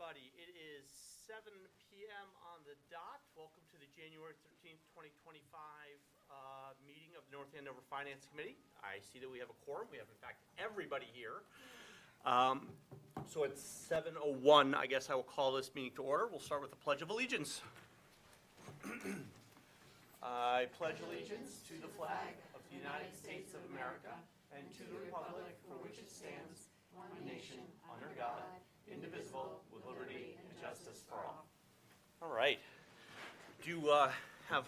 everybody. It is 7 p.m. on the dot. Welcome to the January 13th, 2025 meeting of the North Andover Finance Committee. I see that we have a quorum. We have, in fact, everybody here. So it's 7:01. I guess I will call this meeting to order. We'll start with the Pledge of Allegiance. I pledge allegiance to the flag of the United States of America and to the republic for which it stands, one nation, under God, indivisible, with liberty and justice for all. All right. We do have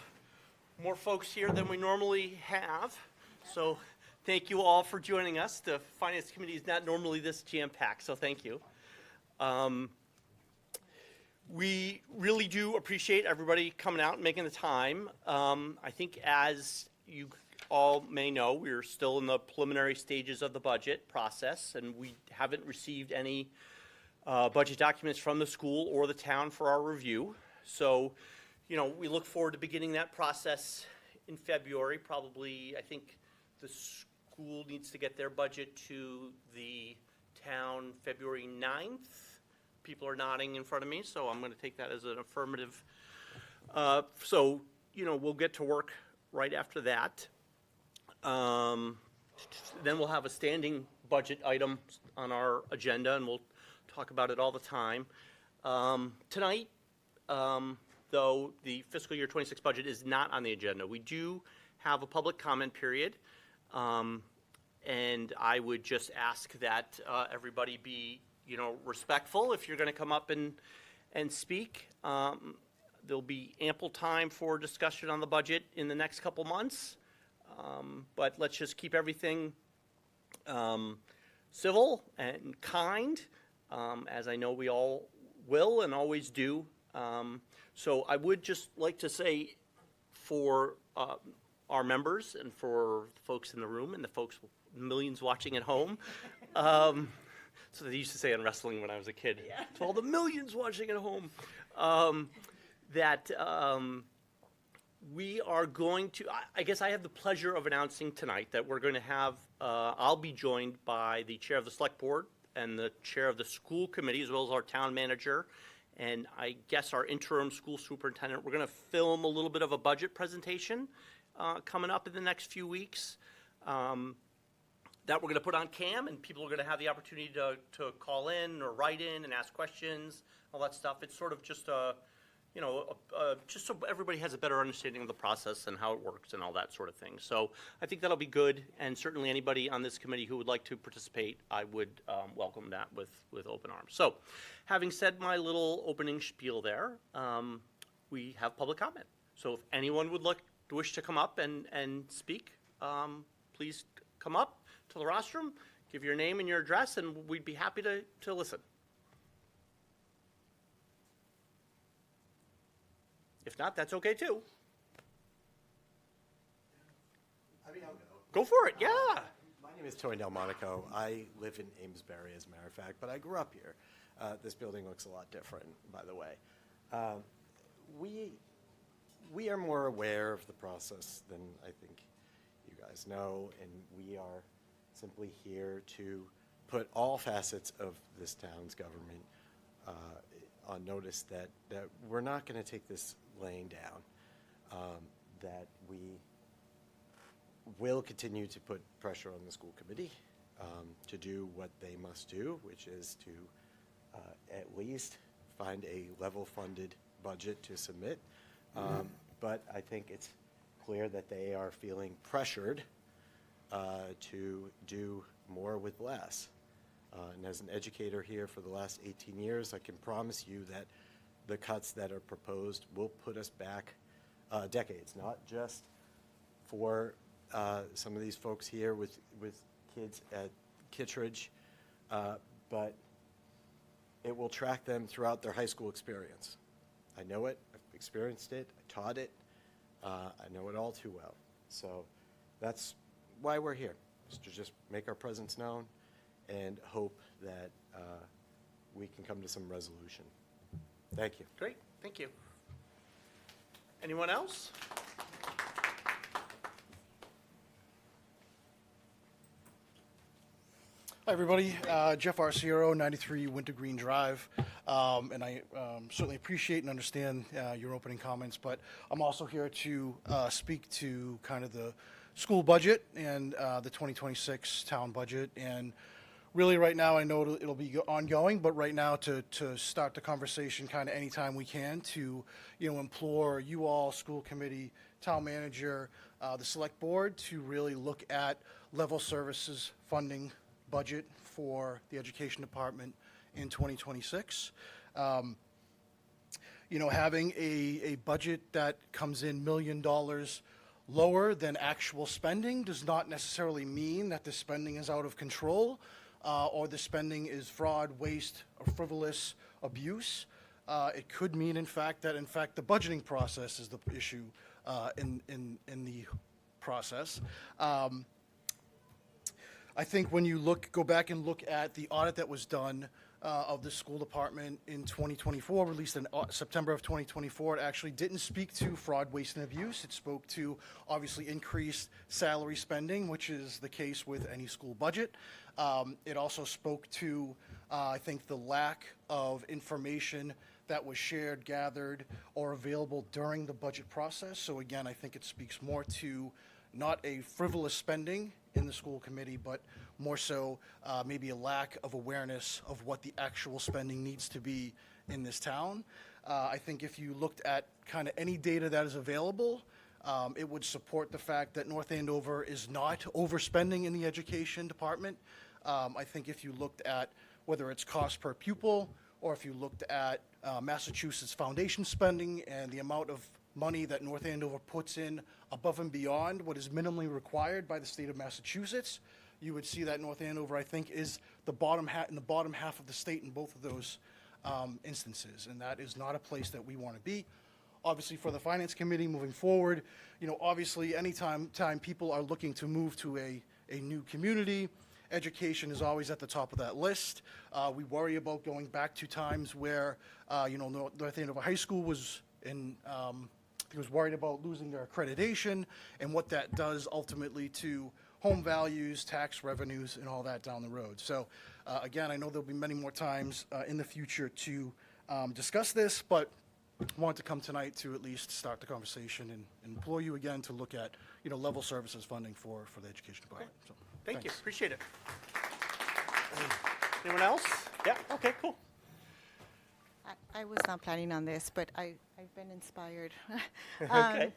more folks here than we normally have, so thank you all for joining us. The Finance Committee is not normally this jam-packed, so thank you. We really do appreciate everybody coming out and making the time. I think as you all may know, we're still in the preliminary stages of the budget process, and we haven't received any budget documents from the school or the town for our review. So, you know, we look forward to beginning that process in February. Probably, I think the school needs to get their budget to the town February 9th. People are nodding in front of me, so I'm going to take that as an affirmative. So, you know, we'll get to work right after that. Then we'll have a standing budget item on our agenda, and we'll talk about it all the time. Tonight, though, the fiscal year 26 budget is not on the agenda. We do have a public comment period, and I would just ask that everybody be, you know, respectful if you're going to come up and speak. There'll be ample time for discussion on the budget in the next couple months, but let's just keep everything civil and kind, as I know we all will and always do. So I would just like to say for our members and for the folks in the room and the folks, millions watching at home, so they used to say in wrestling when I was a kid, yeah. To all the millions watching at home, that we are going to, I guess I have the pleasure of announcing tonight that we're going to have, I'll be joined by the chair of the select board and the chair of the school committee, as well as our town manager, and I guess our interim school superintendent. We're going to film a little bit of a budget presentation coming up in the next few weeks. That we're going to put on cam, and people are going to have the opportunity to call in or write in and ask questions, all that stuff. It's sort of just you know, just so everybody has a better understanding of the process and how it works and all that sort of thing. So I think that'll be good, and certainly anybody on this committee who would like to participate, I would welcome that with open arms. So having said my little opening spiel there, we have public comment. So if anyone would wish to come up and speak, please come up to the rostrum, give your name and your address, and we'd be happy to listen. If not, that's okay too. I mean, I'll go. Go for it, yeah. My name is Tony Delmonico. I live in Amesbury, as a matter of fact, but I grew up here. This building looks a lot different, by the way. We are more aware of the process than I think you guys know, and we are simply here to put all facets of this town's government on notice that we're not going to take this laying down, that we will continue to put pressure on the school committee to do what they must do, which is to at least find a level-funded budget to submit. But I think it's clear that they are feeling pressured to do more with less. And as an educator here for the last 18 years, I can promise you that the cuts that are proposed will put us back decades, not just for some of these folks here with kids at Kittredge, but it will track them throughout their high school experience. I know it, I've experienced it, I taught it, I know it all too well. So that's why we're here, is to just make our presence known and hope that we can come to some resolution. Thank you. Great, thank you. Anyone else? Hi, everybody. Jeff Arciero, 93 Wintergreen Drive. And I certainly appreciate and understand your opening comments, but I'm also here to speak to kind of the school budget and the 2026 town budget. And really right now, I know it'll be ongoing, but right now to start the conversation kind of anytime we can to, implore you all, school committee, town manager, the select board to really look at level services funding budget for the education department in 2026. Having a budget that comes in $1 million lower than actual spending does not necessarily mean that the spending is out of control or the spending is fraud, waste, or frivolous abuse. It could mean, in fact, that the budgeting process is the issue in the process. I think when you go back and look at the audit that was done of the school department in 2024, released in September of 2024, it actually didn't speak to fraud, waste, and abuse. It spoke to, obviously, increased salary spending, which is the case with any school budget. It also spoke to, I think, the lack of information that was shared, gathered, or available during the budget process. So again, I think it speaks more to not a frivolous spending in the school committee, but more so maybe a lack of awareness of what the actual spending needs to be in this town. I think if you looked at kind of any data that is available, it would support the fact that North Andover is not overspending in the education department. I think if you looked at whether it's cost per pupil or if you looked at Massachusetts foundation spending and the amount of money that North Andover puts in above and beyond what is minimally required by the state of Massachusetts, you would see that North Andover, I think, is the bottom in the bottom half of the state in both of those instances, and that is not a place that we want to be. Obviously, for the Finance Committee moving forward, obviously, anytime people are looking to move to a new community, education is always at the top of that list. We worry about going back to times where, North Andover High School was worried about losing their accreditation and what that does ultimately to home values, tax revenues, and all that down the road. So, again, I know there'll be many more times in the future to discuss this, but I wanted to come tonight to at least start the conversation and implore you again to look at, level services funding for the education department. So, Thank you, thanks. appreciate it. Anyone else? Yeah, okay, cool. I was not planning on this, but I've been inspired. Okay.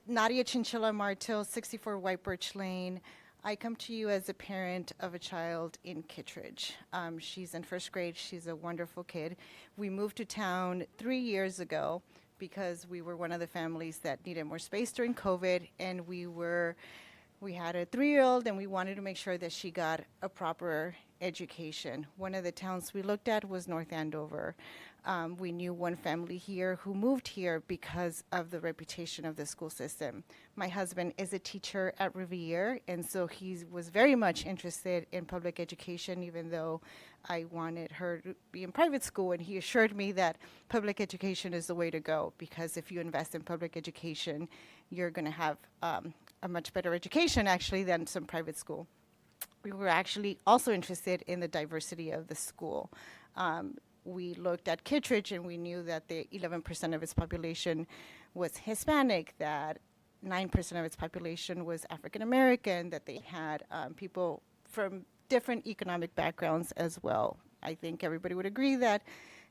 Nadia Chinchilla Martil, 64 White Birch Lane. I come to you as a parent of a child in Kittredge. She's in first grade. She's a wonderful kid. We moved to town 3 years ago because we were one of the families that needed more space during COVID, and we had a 3-year-old, and we wanted to make sure that she got a proper education. One of the towns we looked at was North Andover. We knew one family here who moved here because of the reputation of the school system. My husband is a teacher at Riviere, and so he was very much interested in public education, even though I wanted her to be in private school, and he assured me that public education is the way to go, because if you invest in public education, you're going to have a much better education, actually, than some private school. We were actually also interested in the diversity of the school. We looked at Kittredge, and we knew that the 11% of its population was Hispanic, that 9% of its population was African American, that they had people from different economic backgrounds as well. I think everybody would agree that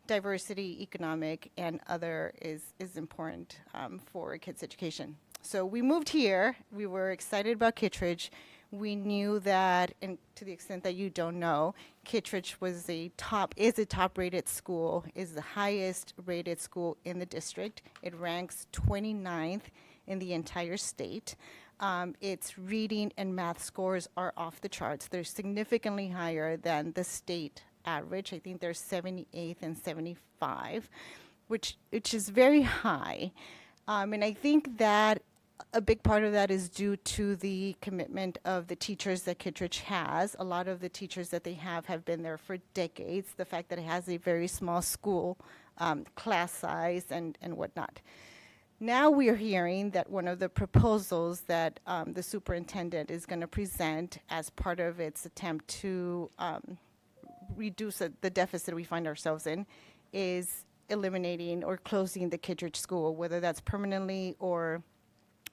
diversity, economic, and other is important for a kid's education. So we moved here. We were excited about Kittredge. We knew that, and to the extent that you don't know, Kittredge is a top-rated school, is the highest-rated school in the district. It ranks 29th in the entire state. Its reading and math scores are off the charts. They're significantly higher than the state average. I think they're 78th and 75, which is very high. And I think that a big part of that is due to the commitment of the teachers that Kittredge has. A lot of the teachers that they have been there for decades. The fact that it has a very small school class size and whatnot. Now we are hearing that one of the proposals that the superintendent is going to present as part of its attempt to reduce the deficit we find ourselves in is eliminating or closing the Kittredge School, whether that's permanently or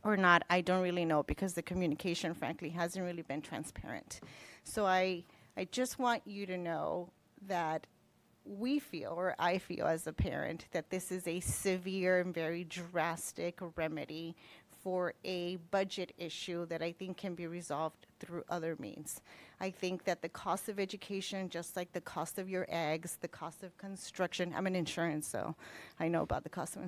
not, I don't really know, because the communication, frankly, hasn't really been transparent. So I just want you to know that we feel, or I feel as a parent, that this is a severe and very drastic remedy for a budget issue that I think can be resolved through other means. I think that the cost of education, just like the cost of your eggs, the cost of construction, I'm in insurance, so I know about the cost of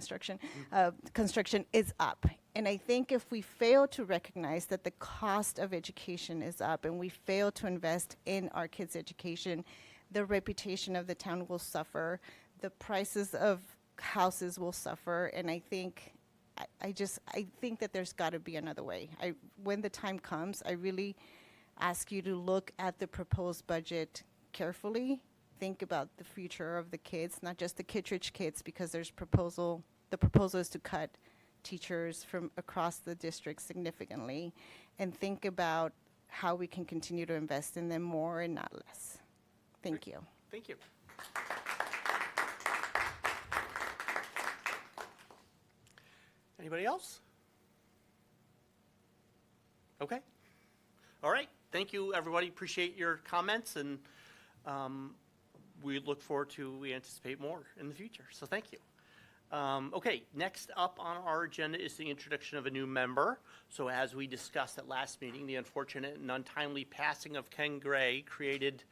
construction is up. And I think if we fail to recognize that the cost of education is up and we fail to invest in our kids' education, the reputation of the town will suffer, the prices of houses will suffer, and I think I think that there's got to be another way. When the time comes, I really ask you to look at the proposed budget carefully. Think about the future of the kids, not just the Kittredge kids, because the proposal is to cut teachers from across the district significantly, and think about how we can continue to invest in them more and not less. Thank you. Thank you. Anybody else? Okay. All right. Thank you, everybody. Appreciate your comments, and we look forward to, we anticipate more in the future. So thank you. Okay, next up on our agenda is the introduction of a new member. So as we discussed at last meeting, the unfortunate and untimely passing of Ken Gray created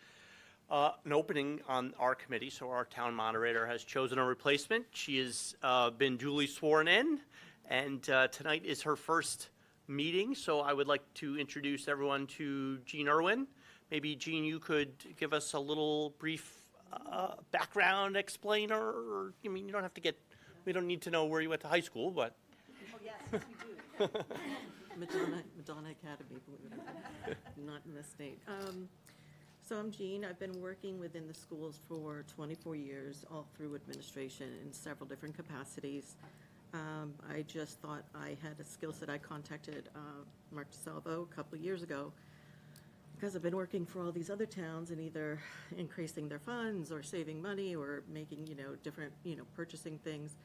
an opening on our committee. So our town moderator has chosen a replacement. She has been duly sworn in, and tonight is her first meeting. So I would like to introduce everyone to Jean Irwin. Maybe, Jean, you could give us a little brief background explainer, or, I mean, you don't have to get, we don't need to know where you went to high school, but. Oh, yes, we do. Madonna Academy, believe it or not, not in this state. So I'm Jean. I've been working within the schools for 24 years, all through administration in several different capacities. I just thought I had a skill set. I contacted Mark DeSalvo a couple of years ago because I've been working for all these other towns and either increasing their funds or saving money or making, different, purchasing things.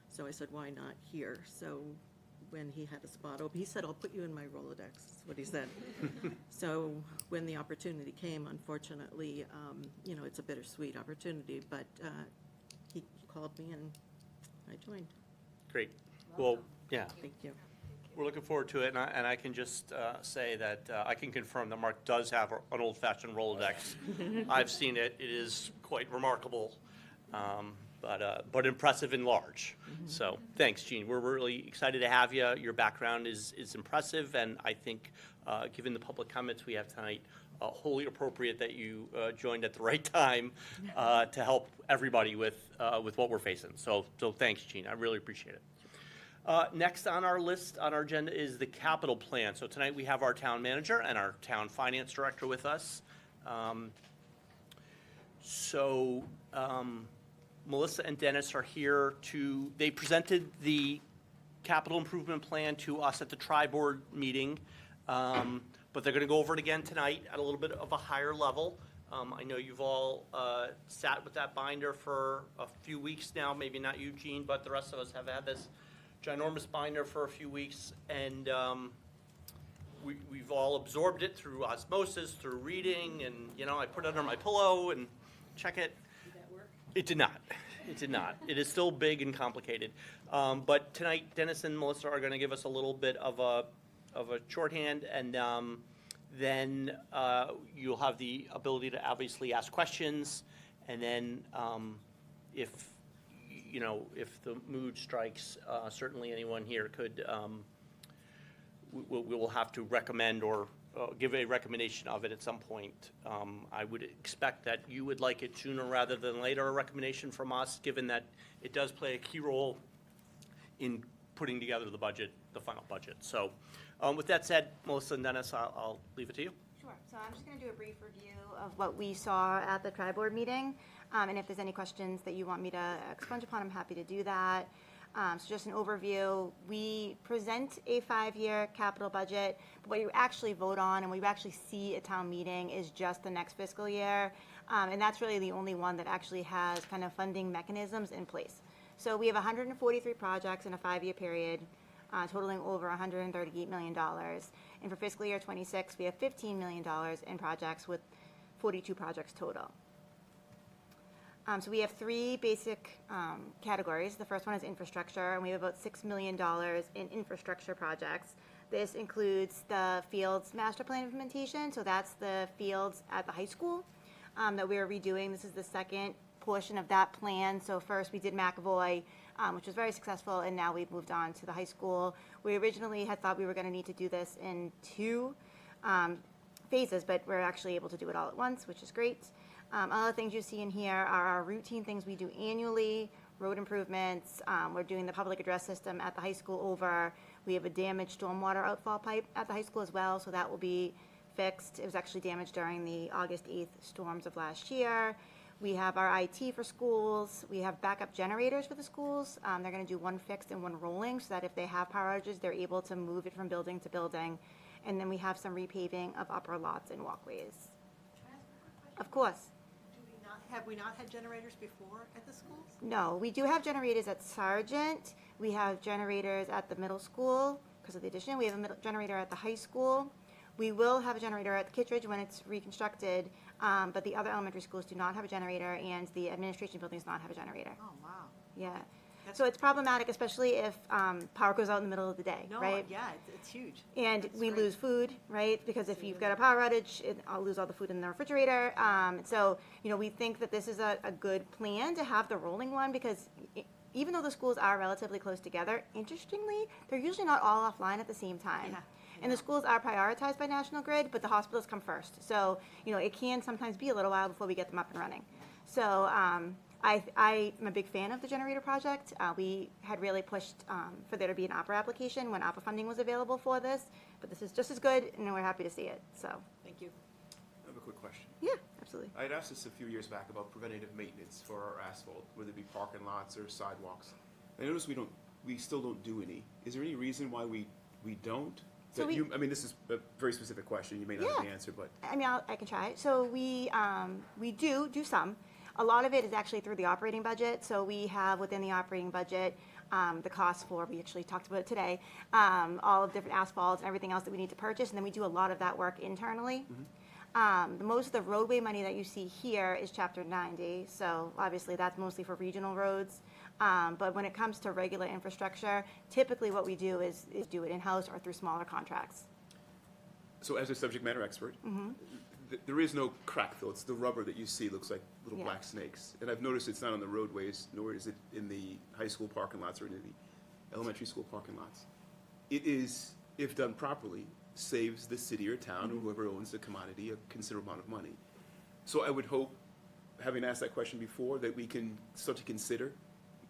So I said, why not here? So when he had a spot open, he said, I'll put you in my Rolodex, is what he said. So when the opportunity came, unfortunately, it's a bittersweet opportunity, but he called me and I joined. Great. Well, yeah, Thank you. we're looking forward to it, and I can just say that I can confirm that Mark does have an old-fashioned Rolodex. I've seen it. It is quite remarkable, but impressive and large. So thanks, Jean. We're really excited to have you. Your background is impressive, and I think, given the public comments we have tonight, wholly appropriate that you joined at the right time to help everybody with what we're facing. So thanks, Jean. I really appreciate it. Next on our list, on our agenda, is the capital plan. So tonight we have our town manager and our town finance director with us. Melissa and Dennis are here they presented the capital improvement plan to us at the tri-board meeting, but they're going to go over it again tonight at a little bit of a higher level. I know you've all sat with that binder for a few weeks now, maybe not you, Jean, but the rest of us have had this ginormous binder for a few weeks, and we've all absorbed it through osmosis, through reading, and I put it under my pillow and check it. Did that work? It did not. It did not. It is still big and complicated. But tonight, Dennis and Melissa are going to give us a little bit of a shorthand, and then you'll have the ability to obviously ask questions, and then if the mood strikes, certainly anyone here could, we will have to recommend or give a recommendation of it at some point. I would expect that you would like it sooner rather than later, a recommendation from us, given that it does play a key role in putting together the budget, the final budget. So with that said, Melissa and Dennis, I'll leave it to you. Sure. So I'm just going to do a brief review of what we saw at the tri-board meeting. And if there's any questions that you want me to expunge upon, I'm happy to do that. So just an overview, we present a 5-year capital budget, but what you actually vote on and what you actually see at town meeting is just the next fiscal year. And that's really the only one that actually has kind of funding mechanisms in place. So we have 143 projects in a 5-year period, totaling over $138 million. And for fiscal year 26, we have $15 million in projects with 42 projects total. So we have 3 basic categories. The first one is infrastructure, and we have about $6 million in infrastructure projects. This includes the fields master plan implementation, so that's the fields at the high school that we're redoing. This is the second portion of that plan. So first we did McAvoy, which was very successful, and now we've moved on to the high school. We originally had thought we were going to need to do this in 2 phases, but we're actually able to do it all at once, which is great. Other things you see in here are our routine things we do annually, road improvements. We're doing the public address system at the high school over. We have a damaged stormwater outfall pipe at the high school as well, so that will be fixed. It was actually damaged during the August 8th storms of last year. We have our IT for schools. We have backup generators for the schools. They're going to do 1 fixed and 1 rolling so that if they have power outages, they're able to move it from building to building. And then we have some repaving of upper lots and walkways. Of course. Have we not had generators before at the schools? No, we do have generators at Sargent. We have generators at the middle school because of the addition. We have a generator at the high school. We will have a generator at the Kittredge when it's reconstructed, but the other elementary schools do not have a generator, and the administration building does not have a generator. Oh, wow. Yeah. So it's problematic, especially if power goes out in the middle of the day, No, right? yeah, it's huge. And That's we great. lose food, right? Because if you've got a power outage, I'll lose all the food in the refrigerator. So, we think that this is a good plan to have the rolling one because even though the schools are relatively close together, interestingly, they're usually not all offline at the same time. Yeah, And the schools are prioritized by National Grid, but the hospitals come first. So, it can sometimes be a little while before we get them up and running. So, I'm a big fan of the generator project. We had really pushed for there to be an opera application when opera funding was available for this, but this is just as good, and we're happy to see it. So, Thank you. I have a quick question. yeah, absolutely. I had asked this a few years back about preventative maintenance for our asphalt, whether it be parking lots or sidewalks. I noticed we still don't do any. Is there any reason why we don't? So This is a very specific question. You may not have the Yeah. answer, but I mean, I can try. So we do some. A lot of it is actually through the operating budget. So we have within the operating budget the cost for, we actually talked about it today, all of different asphalts and everything else that we need to purchase. And then we do a lot of that work internally. Most of the roadway money that you see here is Chapter 90. So obviously that's mostly for regional roads. But when it comes to regular infrastructure, typically what we do is do it in-house or through smaller contracts. so as a subject matter expert, there is no crack fill. It's the rubber that you see looks like little Yeah. black snakes. And I've noticed it's not on the roadways, nor is it in the high school parking lots or in the elementary school parking lots. It is, if done properly, saves the city or town or whoever owns the commodity a considerable amount of money. So I would hope, having asked that question before, that we can start to consider,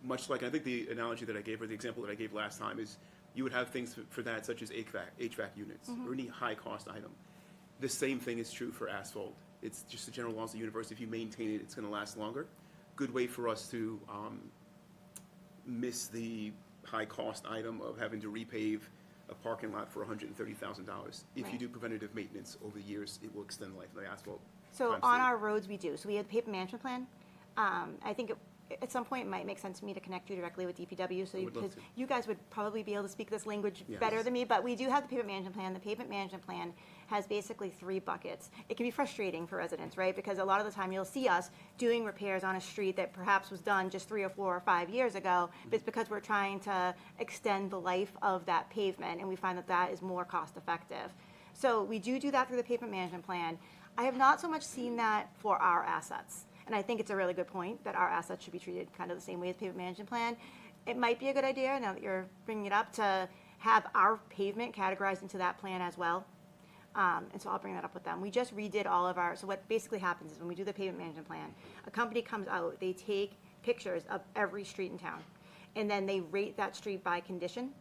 much like, I think the analogy that I gave, or the example that I gave last time, is you would have things for that, such as HVAC units, or any high-cost item. The same thing is true for asphalt. It's just the general laws of the universe. If you maintain it, it's going to last longer. Good way for us to miss the high-cost item of having to repave a parking lot for $130,000. If you Right. do preventative maintenance over the years, it will extend the life of the asphalt. So times on 3. our roads, we do. So we have the pavement management plan. I think at some point it might make sense to me to connect you directly with DPW, so would love because to. you guys would probably be able to speak this language Yes. better than me. But we do have the pavement management plan. The pavement management plan has basically 3 buckets. It can be frustrating for residents, right? Because a lot of the time you'll see us doing repairs on a street that perhaps was done just 3 or 4 or 5 years ago. But it's because we're trying to extend the life of that pavement, and we find that that is more cost effective. So we do that through the pavement management plan. I have not so much seen that for our assets. And I think it's a really good point that our assets should be treated kind of the same way as pavement management plan. It might be a good idea, now that you're bringing it up, to have our pavement categorized into that plan as well. And so I'll bring that up with them. We just redid all of our, so what basically happens is when we do the pavement management plan, a company comes out, they take pictures of every street in town, and then they rate that street by condition.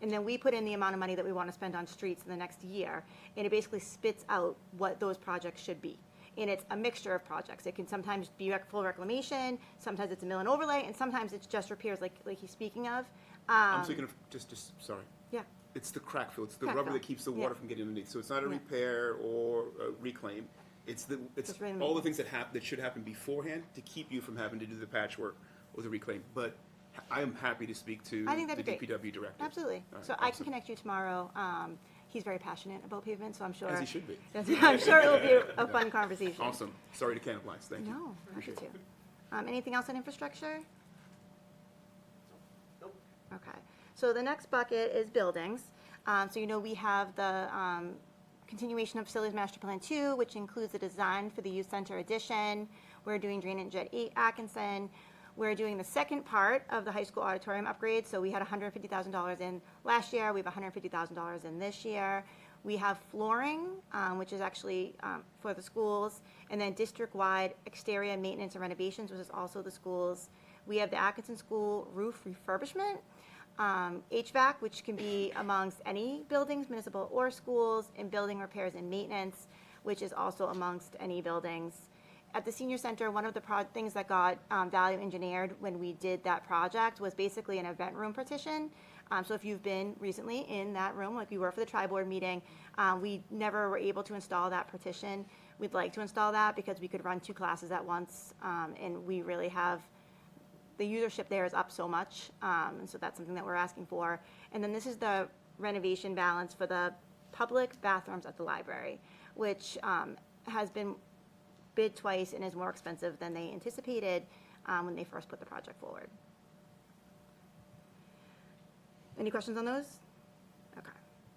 And then we put in the amount of money that we want to spend on streets in the next year, and it basically spits out what those projects should be. And it's a mixture of projects. It can sometimes be full reclamation, sometimes it's a mill and overlay, and sometimes it's just repairs like he's speaking of. I'm thinking of, sorry. Yeah, It's the crack fill. It's the Crack rubber fill. that keeps the Yeah. water from getting underneath. So it's not a Yeah. repair or a reclaim. It's Just right in the all the middle. things that should happen beforehand to keep you from having to do the patchwork or the reclaim. But I am happy to speak to I think the that'd be great. DPW director. Absolutely. All right, So I can awesome. connect you tomorrow. He's very passionate about pavement, so I'm sure. As he should be. I'm sure it will be a fun conversation. Awesome. Sorry to cannibalize. Thank you. No, happy to. Anything else on infrastructure? Nope. Okay. So the next bucket is buildings. So we have the continuation of Facilities Master Plan 2, which includes the design for the youth center addition. We're doing drainage at 8 Atkinson. We're doing the second part of the high school auditorium upgrade. So we had $150,000 in last year. We have $150,000 in this year. We have flooring, which is actually for the schools, and then district-wide exterior maintenance and renovations, which is also the schools. We have the Atkinson School roof refurbishment, HVAC, which can be amongst any buildings, municipal or schools, and building repairs and maintenance, which is also amongst any buildings. At the senior center, one of the things that got value engineered when we did that project was basically an event room partition. So if you've been recently in that room, like we were for the tri-board meeting, we never were able to install that partition. We'd like to install that because we could run 2 classes at once, and we really have, the usership there is up so much, and so that's something that we're asking for. And then this is the renovation balance for the public bathrooms at the library, which has been bid twice and is more expensive than they anticipated when they first put the project forward. Any questions on those? Okay.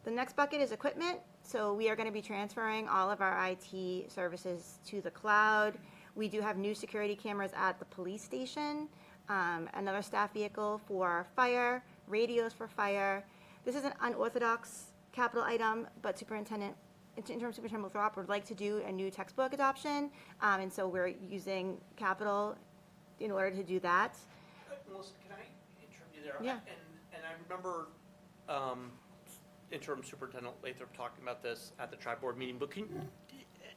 The next bucket is equipment. So we are going to be transferring all of our IT services to the cloud. We do have new security cameras at the police station, another staff vehicle for fire, radios for fire. This is an unorthodox capital item, but Interim Superintendent Lothrop would like to do a new textbook adoption, and so we're using capital in order to do that. Melissa, can I interrupt you there? Yeah. And I remember Interim Superintendent Lathrop talking about this at the tri-board meeting, but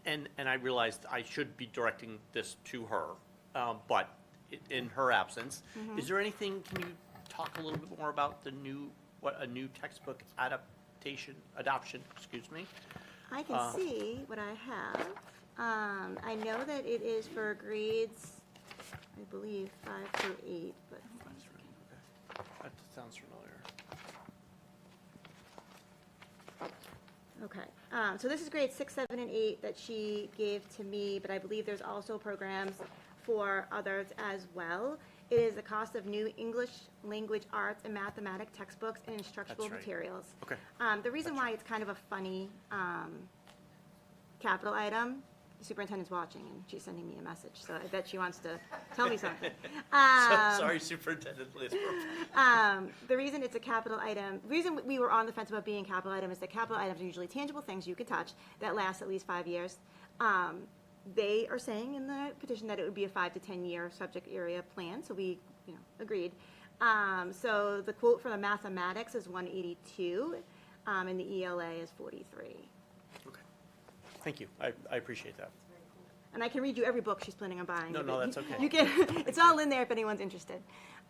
and I realized I should be directing this to her, but in her absence, is there anything, can you talk a little bit more about what a new textbook adoption, excuse me? I can see what I have. I know that it is for grades, I believe, 5 through 8, but. That sounds familiar. Okay, so this is grades 6, 7, and 8 that she gave to me, but I believe there's also programs for others as well. It is the cost of new English language arts and mathematics textbooks and instructional That's right. materials. Okay. The reason why it's kind of a funny capital item, the superintendent's watching and she's sending me a message, so I bet she wants to tell me something. Sorry, Superintendent Lathrop. The reason it's a capital item, the reason we were on the fence about being a capital item is that capital items are usually tangible things you can touch that last at least 5 years. They are saying in the petition that it would be a 5 to 10 year subject area plan, so we, agreed. So the quote for the mathematics is 182, and the ELA is 43. Okay. Thank you. I appreciate that. And I can read you every book she's planning on buying. No, that's okay. You can, it's all in there if anyone's interested.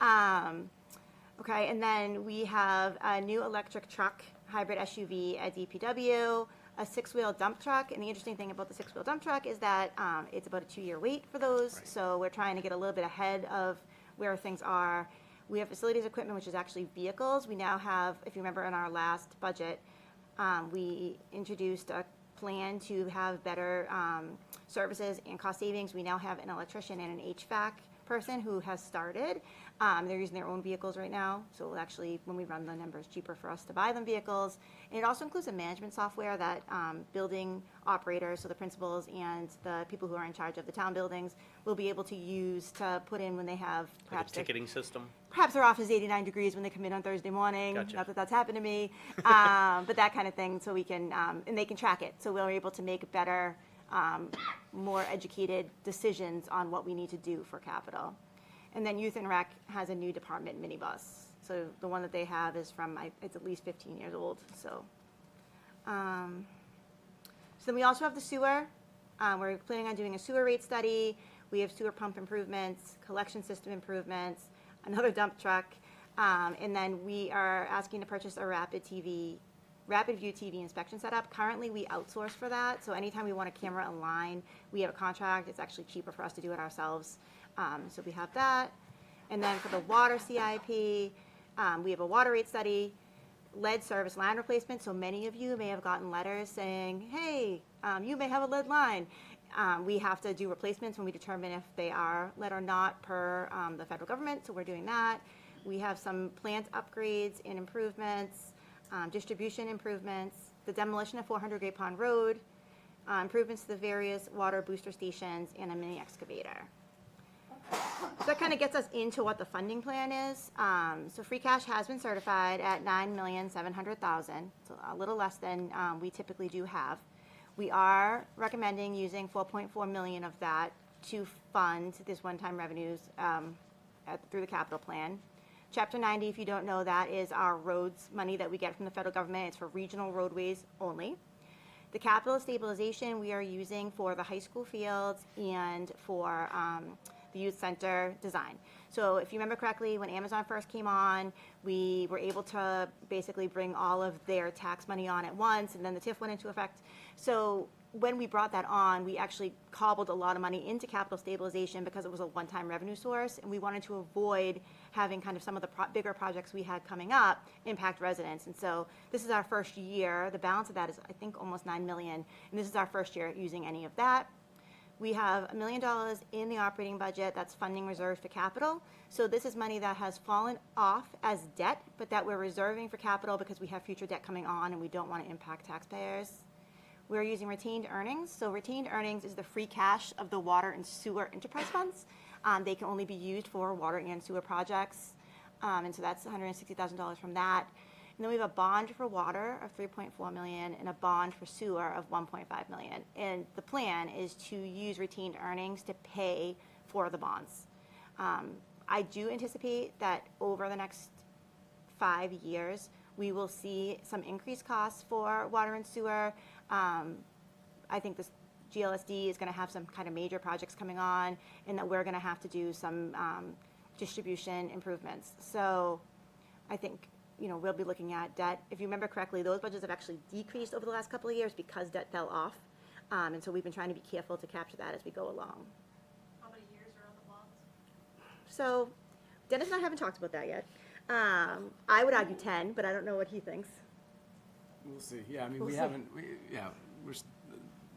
Okay, and then we have a new electric truck, hybrid SUV at DPW, a 6-wheel dump truck, and the interesting thing about the 6-wheel dump truck is that it's about a 2-year wait for those, Right. so we're trying to get a little bit ahead of where things are. We have facilities equipment, which is actually vehicles. We now have, if you remember in our last budget, we introduced a plan to have better services and cost savings. We now have an electrician and an HVAC person who has started. They're using their own vehicles right now, so it'll actually, when we run the numbers, cheaper for us to buy them vehicles. And it also includes a management software that building operators, so the principals and the people who are in charge of the town buildings, will be able to use to put in when they have Like a perhaps ticketing system? perhaps their office is 89 degrees when they come in on Thursday morning. Gotcha. Not that that's happened to me, but that kind of thing, so we can, and they can track it. So we're able to make better, more educated decisions on what we need to do for capital. And then Youth and Rec has a new department minibus. So the one that they have is from, it's at least 15 years old, so. So then we also have the sewer. We're planning on doing a sewer rate study. We have sewer pump improvements, collection system improvements, another dump truck, and then we are asking to purchase a Rapid TV Rapid View TV inspection setup. Currently, we outsource for that, so anytime we want a camera online, we have a contract. It's actually cheaper for us to do it ourselves. So we have that. And then for the water CIP, we have a water rate study, lead service line replacement. So many of you may have gotten letters saying, hey, you may have a lead line. We have to do replacements when we determine if they are lead or not per the federal government, so we're doing that. We have some plant upgrades and improvements, distribution improvements, the demolition of 400 Great Pond Road, improvements to the various water booster stations, and a mini excavator. So that kind of gets us into what the funding plan is. So free cash has been certified at $9,700,000, so a little less than we typically do have. We are recommending using $4.4 million of that to fund this one-time revenues through the capital plan. Chapter 90, if you don't know, that is our roads money that we get from the federal government. It's for regional roadways only. The capital stabilization we are using for the high school fields and for the youth center design. So if you remember correctly, when Amazon first came on, we were able to basically bring all of their tax money on at once, and then the TIF went into effect. So when we brought that on, we actually cobbled a lot of money into capital stabilization because it was a one-time revenue source, and we wanted to avoid having kind of some of the bigger projects we had coming up impact residents. And so this is our first year. The balance of that is, I think, almost $9 million, and this is our first year using any of that. We have $1 million in the operating budget that's funding reserved for capital. So this is money that has fallen off as debt, but that we're reserving for capital because we have future debt coming on and we don't want to impact taxpayers. We're using retained earnings. So retained earnings is the free cash of the water and sewer enterprise funds. They can only be used for water and sewer projects. And so that's $160,000 from that. And then we have a bond for water of $3.4 million and a bond for sewer of $1.5 million. And the plan is to use retained earnings to pay for the bonds. I do anticipate that over the next 5 years, we will see some increased costs for water and sewer. I think this GLSD is going to have some kind of major projects coming on, and that we're going to have to do some distribution improvements. So I think, we'll be looking at debt. If you remember correctly, those budgets have actually decreased over the last couple of years because debt fell off. And so we've been trying to be careful to capture that as we go along. How many years are on the bonds? So Dennis and I haven't talked about that yet. I would argue 10, but I don't know what he thinks. We'll see. Yeah, I mean, We'll we see. haven't,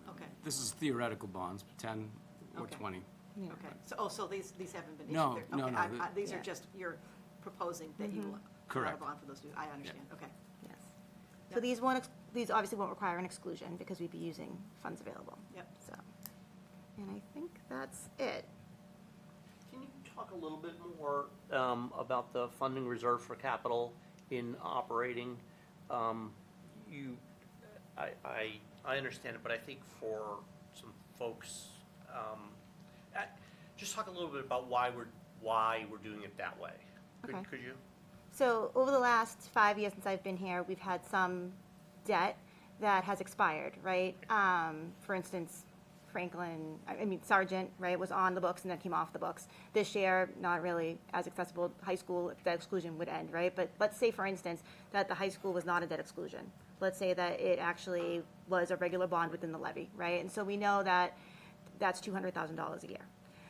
Okay, this is theoretical bonds, 10 or Okay. 20. Yeah. okay. So these haven't been issued? No, They're- no, okay, no, These Yeah. are just, you're proposing that you put out a Correct. bond for those two. I understand, okay. Yes. So these obviously won't require an exclusion because we'd be using funds available. Yep. So, and I think that's it. Can you talk a little bit more about the funding reserve for capital in operating? I understand it, but I think for some folks, just talk a little bit about why we're doing it that way. Okay. Could you? So over the last 5 years since I've been here, we've had some debt that has expired, right? For instance, Sargent, right, was on the books and then came off the books. This year, not really as accessible. High school, debt exclusion would end, right? But let's say, for instance, that the high school was not a debt exclusion. Let's say that it actually was a regular bond within the levy, right? And so we know that that's $200,000 a year.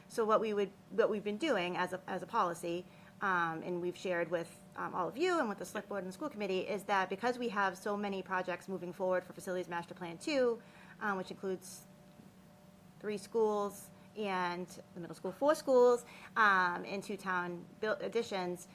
So what we've been doing as a policy, and we've shared with all of you and with the select board and the school committee, is that because we have so many projects moving forward for Facilities Master Plan 2, which includes 3 schools and the middle school 4 schools, and 2 town additions,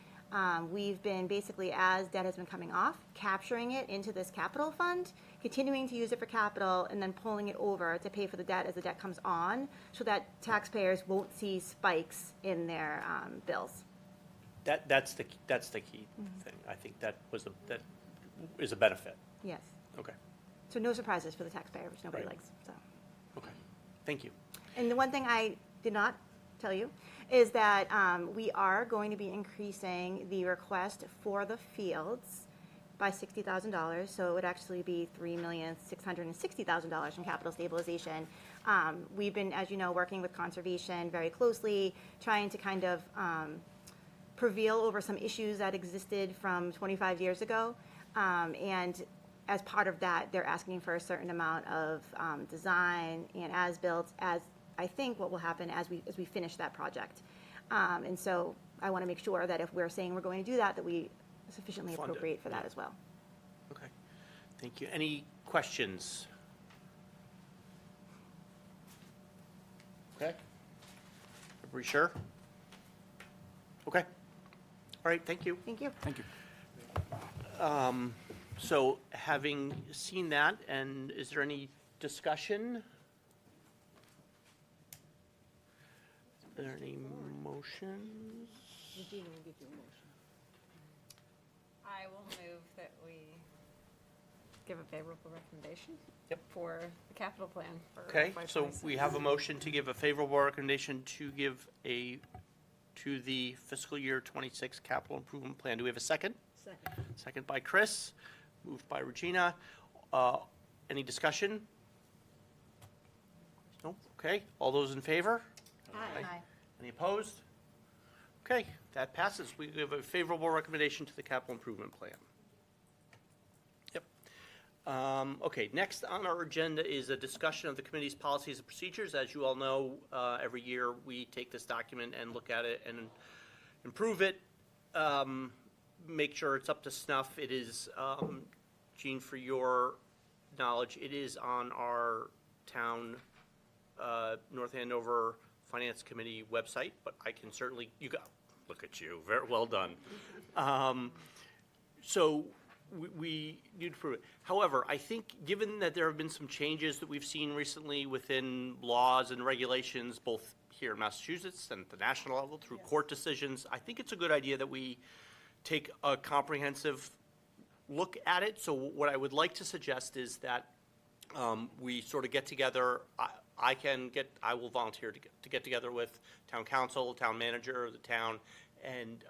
we've been basically, as debt has been coming off, capturing it into this capital fund, continuing to use it for capital, and then pulling it over to pay for the debt as the debt comes on, so that taxpayers won't see spikes in their bills. That's the key thing. I think that is a benefit. Yes. Okay. So no surprises for the taxpayer, which nobody Right. likes, so. Okay. Thank you. And the one thing I did not tell you is that we are going to be increasing the request for the fields by $60,000. So it would actually be $3,660,000 from capital stabilization. We've been, as you know, working with conservation very closely, trying to kind of prevail over some issues that existed from 25 years ago. And as part of that, they're asking for a certain amount of design and as-built, as I think what will happen as we finish that project. And so I want to make sure that if we're saying we're going to do that, that we sufficiently Fund it, appropriate for that as well. Okay, thank you. Any questions? Okay. Everybody sure? Okay. All right, thank you. Thank you. Thank you. So having seen that, and is there any discussion? Are there any motions? I will move that we give a favorable recommendation. Yep. For the capital plan for Okay, FY so 26. we have a motion to give a favorable recommendation to give to the fiscal year 26 capital improvement plan. Do we have a second? Second. Second by Chris, moved by Regina. Any discussion? No? Okay, all those in favor? Aye. Any opposed? Okay, that passes. We give a favorable recommendation to the capital improvement plan. Yep. Okay, next on our agenda is a discussion of the committee's policies and procedures. As you all know, every year we take this document and look at it and improve it, make sure it's up to snuff. It is, Jean, for your knowledge, it is on our town North Andover Finance Committee website, but I can certainly, look at you, very well done. So we need to prove it. However, I think given that there have been some changes that we've seen recently within laws and regulations, both here in Massachusetts and at the national level through court decisions, I think it's a good idea that we take a comprehensive look at it. So what I would like to suggest is that we sort of get together. I will volunteer to get together with town council, town manager of the town, and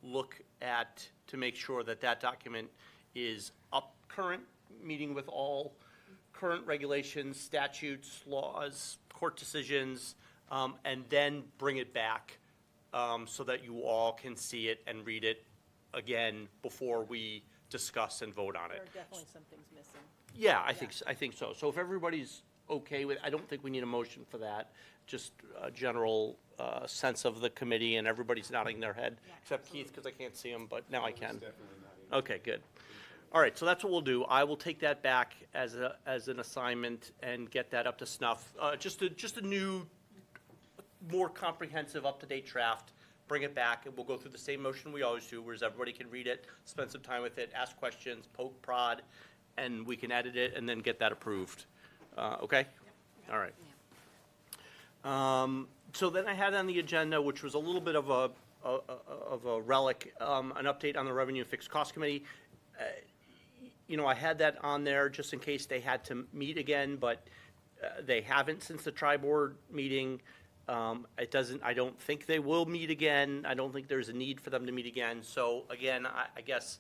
look at, to make sure that that document is up current, meeting with all current regulations, statutes, laws, court decisions, and then bring it back so that you all can see it and read it again before we discuss and vote on it. There are definitely some things missing. Yeah, I think so. So if everybody's okay with, I don't think we need a motion for that, just a general sense of the committee, and everybody's nodding their head, except Keith, because I can't see him, but now I can. Okay, good. All right, so that's what we'll do. I will take that back as an assignment and get that up to snuff. Just a new, more comprehensive, up-to-date draft. Bring it back, and we'll go through the same motion we always do, whereas everybody can read it, spend some time with it, ask questions, poke, prod, and we can edit it and then get that approved. Okay? All right. So then I had on the agenda, which was a little bit of a relic, an update on the Revenue and Fixed Cost Committee. I had that on there just in case they had to meet again, but they haven't since the tri-board meeting. I don't think they will meet again. I don't think there's a need for them to meet again. So again, I guess,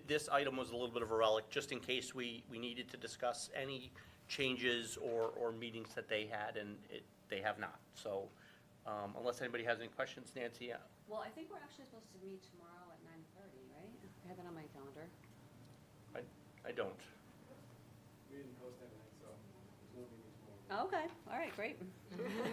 this item was a little bit of a relic, just in case we needed to discuss any changes or meetings that they had, and they have not. So unless anybody has any questions, Nancy? Well, I think we're actually supposed to meet tomorrow at 9:30, right? I have that on my calendar. I don't. We didn't post anything, so there's no meeting tomorrow. Oh, okay, all right, great.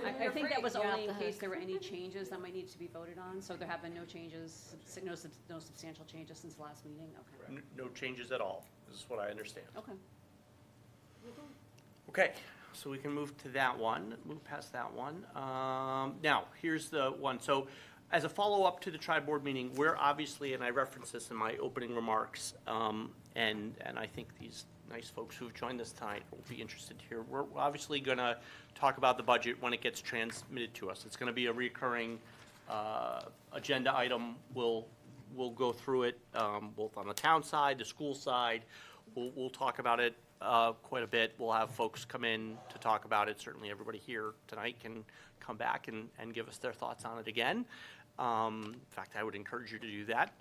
I think that was only in case there were any changes that might need to be voted on, so there have been no changes, no substantial changes since the last meeting, okay. No changes at all, is what I understand. Okay. Okay, so we can move to that one, move past that one. Now, here's the one. So as a follow-up to the tri-board meeting, we're obviously, and I referenced this in my opening remarks, and I think these nice folks who've joined us tonight will be interested here. We're obviously going to talk about the budget when it gets transmitted to us. It's going to be a recurring agenda item. We'll go through it both on the town side, the school side. We'll talk about it quite a bit. We'll have folks come in to talk about it. Certainly everybody here tonight can come back and give us their thoughts on it again. In fact, I would encourage you to do that.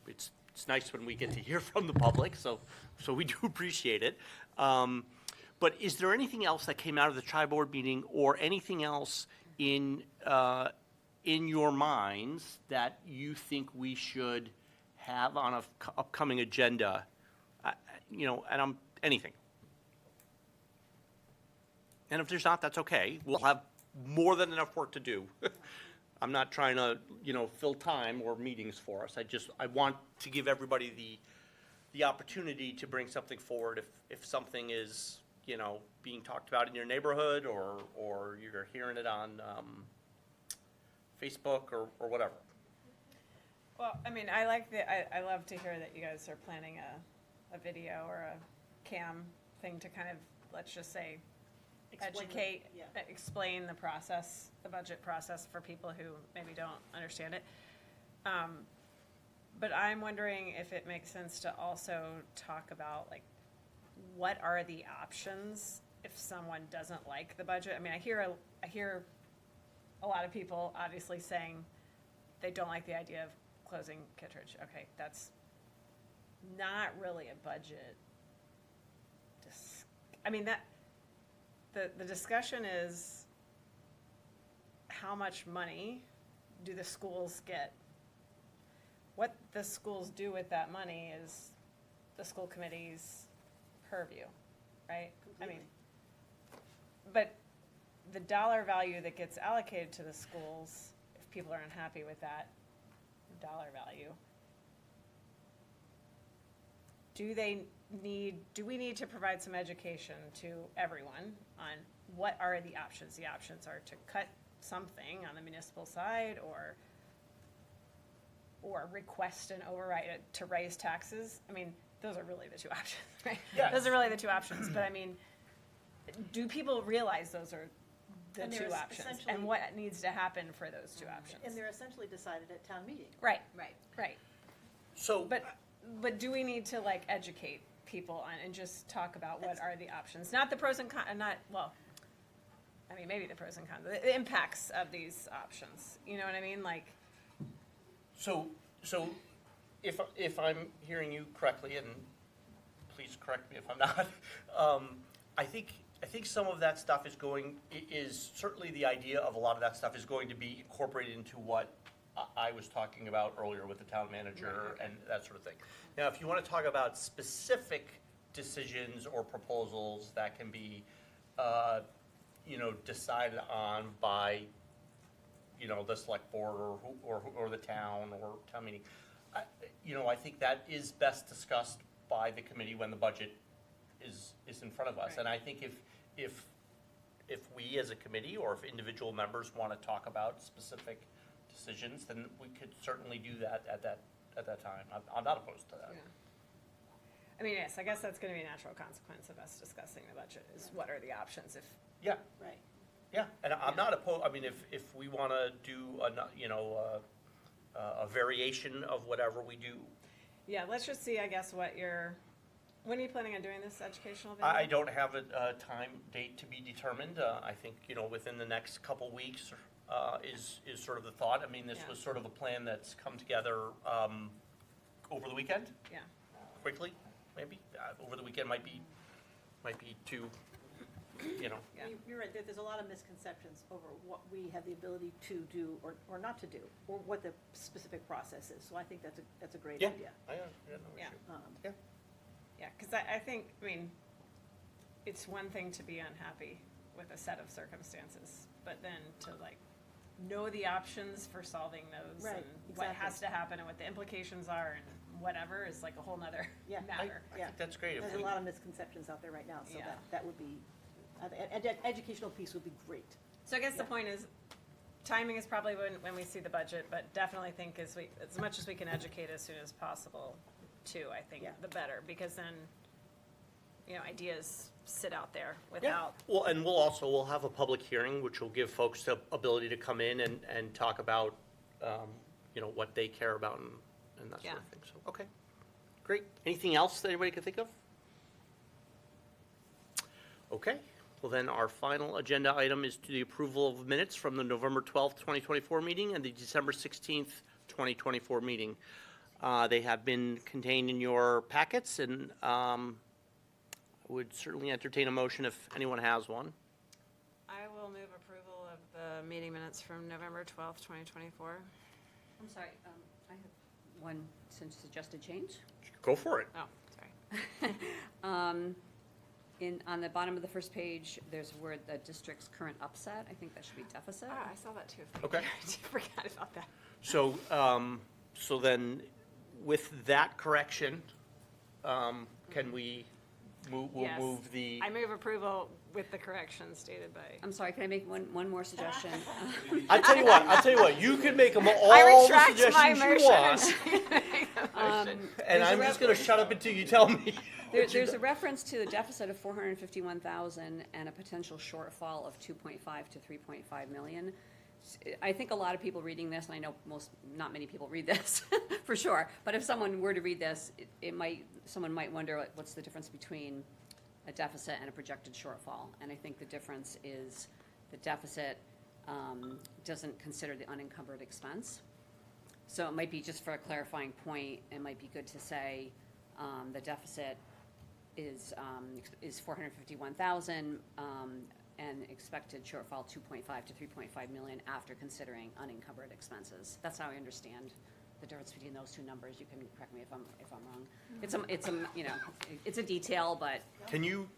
It's nice when we get to hear from the public, so we do appreciate it. But is there anything else that came out of the tri-board meeting, or anything else in your minds that you think we should have on a upcoming agenda and anything. And if there's not, that's okay. We'll have more than enough work to do. I'm not trying to, fill time or meetings for us. I want to give everybody the opportunity to bring something forward if something is, being talked about in your neighborhood or you're hearing it on Facebook or whatever. Well, I mean, I love to hear that you guys are planning a video or a CAM thing to kind of, let's just say, educate, explain the process, the budget process for people who maybe don't understand it. But I'm wondering if it makes sense to also talk about, like, what are the options if someone doesn't like the budget? I mean, I hear a lot of people obviously saying they don't like the idea of closing Kittredge. Okay, that's not really a budget. The discussion is how much money do the schools get? What the schools do with that money is the school committee's purview, right? I mean, but the dollar value that gets allocated to the schools, if people are unhappy with that dollar value, do we need to provide some education to everyone on what are the options? The options are to cut something on the municipal side or request an override to raise taxes. I mean, those are really the two options, right? Yes. Those are really the two options, but I mean, do people realize those are the And two there's options? And essentially- what needs to happen for those two options? And they're essentially decided at town meeting. Right, Right. So, but do we need to, like, educate people on and just talk about what are the options? Not the pros and cons, I mean, maybe the pros and cons, the impacts of these options. You know what I mean? Like, So if I'm hearing you correctly, and please correct me if I'm not, I think some of that stuff is certainly the idea of a lot of that stuff is going to be incorporated into what I was talking about earlier with the town manager and that sort of thing. Now, if you want to talk about specific decisions or proposals that can be, decided on by, the select board or the town or town meeting, I think that is best discussed by the committee when the budget is in front of us. Right. And I think if we as a committee or if individual members want to talk about specific decisions, then we could certainly do that at that time. I'm not opposed to that. yeah. I mean, yes, I guess that's gonna be a natural consequence of us discussing the budget, is what are the options if, Yeah, Right. yeah, and I'm not opposed, I mean, if we want to do a variation of whatever we do, yeah, let's just see, I guess, when are you planning on doing this educational video? I don't have a time date to be determined. I think, within the next couple weeks is sort of the thought. I mean, this Yeah. was sort of a plan that's come together over the weekend, Yeah, quickly, maybe. Over the weekend might be too, yeah. You're right, there's a lot of misconceptions over what we have the ability to do or not to do, or what the specific process is. So I think that's a great Yeah. idea. No Yeah. issue. Yeah, because I think, I mean, it's one thing to be unhappy with a set of circumstances, but then to, like, know the options for solving those Right, and what has to happen and what the implications are and whatever is like a whole nother Yeah. matter. I think that's great. If There's a we- lot of misconceptions out there right now, so Yeah. that would be, educational piece would be great. So I guess the point is, timing is probably when we see the budget, but definitely think as much as we can educate as soon as possible, too, I think, Yeah. the better, because then, ideas sit out there Yeah, without. well, and we'll have a public hearing, which will give folks the ability to come in and talk about, what they care about and that sort of Yeah. thing, so, okay. Great. Anything else that anybody can think of? Okay, well then, our final agenda item is to the approval of minutes from the November 12th, 2024 meeting and the December 16th, 2024 meeting. They have been contained in your packets, and would certainly entertain a motion if anyone has one. I will move approval of the meeting minutes from November 12th, 2024. I'm sorry, I have one suggested change. Go for it. Oh, sorry. On the bottom of the first page, there's a word, the district's current upset. I think that should be deficit. Ah, I saw that too. Okay. I forgot about that. So, so then, with that correction, can we move, we'll Yes. move the, I move approval with the corrections stated by. I'm sorry, can I make one more suggestion? I tell you what, you can make them I all the retract my suggestions you want, motion. and I'm just gonna shut up until you tell me. There's a reference to the deficit of 451,000 and a potential shortfall of 2.5 to 3.5 million. I think a lot of people reading this, and I know not many people read this, for sure, but if someone were to read this, someone might wonder what's the difference between a deficit and a projected shortfall. And I think the difference is the deficit doesn't consider the unencumbered expense. So it might be, just for a clarifying point, it might be good to say the deficit is 451,000 and expected shortfall 2.5 to 3.5 million after considering unencumbered expenses. That's how I understand the difference between those two numbers. You can correct me if I'm wrong. It's a detail, but Can you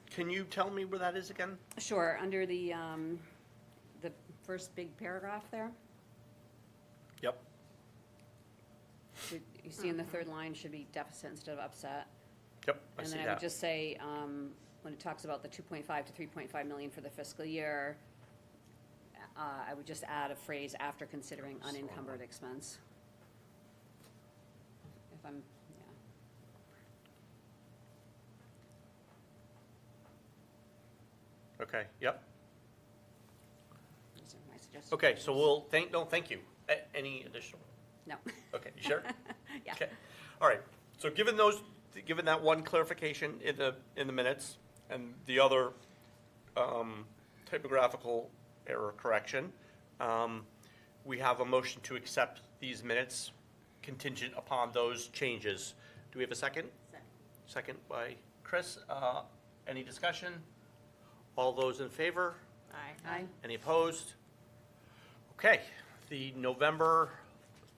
tell me where that is again? sure. Under the first big paragraph there, Yep. you see in the third line should be deficit instead of upset. Yep, I And see then I would that. just say, when it talks about the 2.5 to 3.5 million for the fiscal year, I would just add a phrase after considering unencumbered expense. If I'm, Okay, yep. those are my suggestions. Okay, so thank you. Any additional? No. Okay, you sure? Yeah. Okay, all right. So given that one clarification in the minutes and the other typographical error correction, we have a motion to accept these minutes contingent upon those changes. Do we have a second? Second by Chris. Any discussion? All those in favor? Aye. Aye. Any opposed? Okay, the November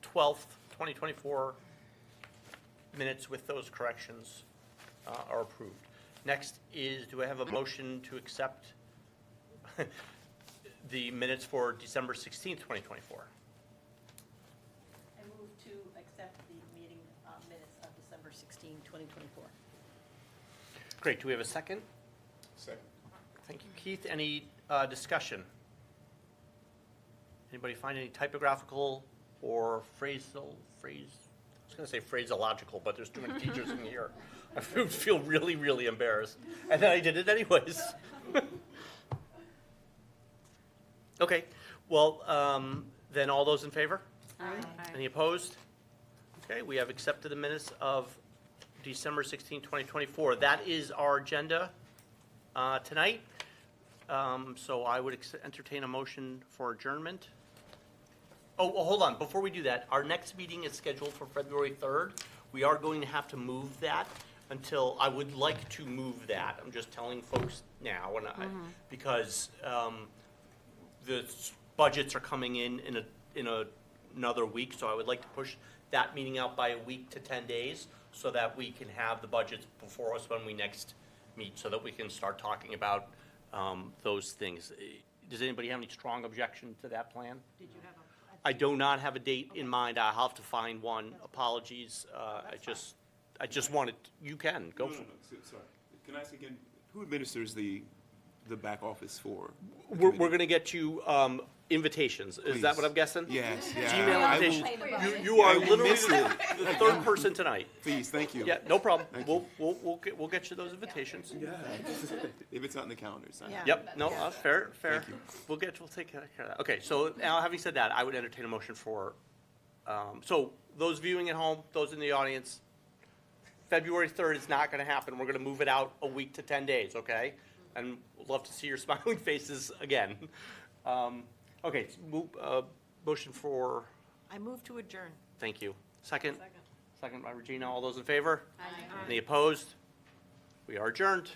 12th, 2024 minutes with those corrections are approved. Next is, do I have a motion to accept the minutes for December 16th, 2024? I move to accept the meeting minutes of December 16, 2024. Great, do we have a second? Second. Thank you, Keith. Any discussion? Anybody find any typographical or I was going to say phraseological, but there's too many teachers in here. I feel really, really embarrassed. And then I did it anyways. Okay, well, then all those in favor? Aye. Any opposed? Okay, we have accepted the minutes of December 16, 2024. That is our agenda tonight. So I would entertain a motion for adjournment. Oh, well, hold on, before we do that, our next meeting is scheduled for February 3rd. We are going to have to move that until, I would like to move that. I'm just telling folks now, because the budgets are coming in another week, so I would like to push that meeting out by a week to 10 days so that we can have the budgets before us when we next meet, so that we can start talking about those things. Does anybody have any strong objection to that plan? Did you have I do not have a date in mind. I'll have to find one. Apologies. I just wanted, you can, go for it. Sorry. Can I ask again, who administers the back office for? the We're committee? going to get you invitations. Is that Please. what I'm guessing? Yes, yeah. Gmail I will- invitations. You are I will literally miss it. the third person tonight. Please, thank you. Yeah, no problem. Thank We'll get you those invitations. Yeah. If it's not in the calendar, sign it. Yeah. Yep, no, fair. Thank you. We'll take care of that. Okay, so now having said that, I would entertain a motion for, so those viewing at home, those in the audience, February 3rd is not going to happen. We're going to move it out a week to 10 days, okay? And we'd love to see your smiling faces again. Okay, motion for, I move to adjourn. thank you. Second by Regina. All those in favor? Aye. Any opposed? We are adjourned.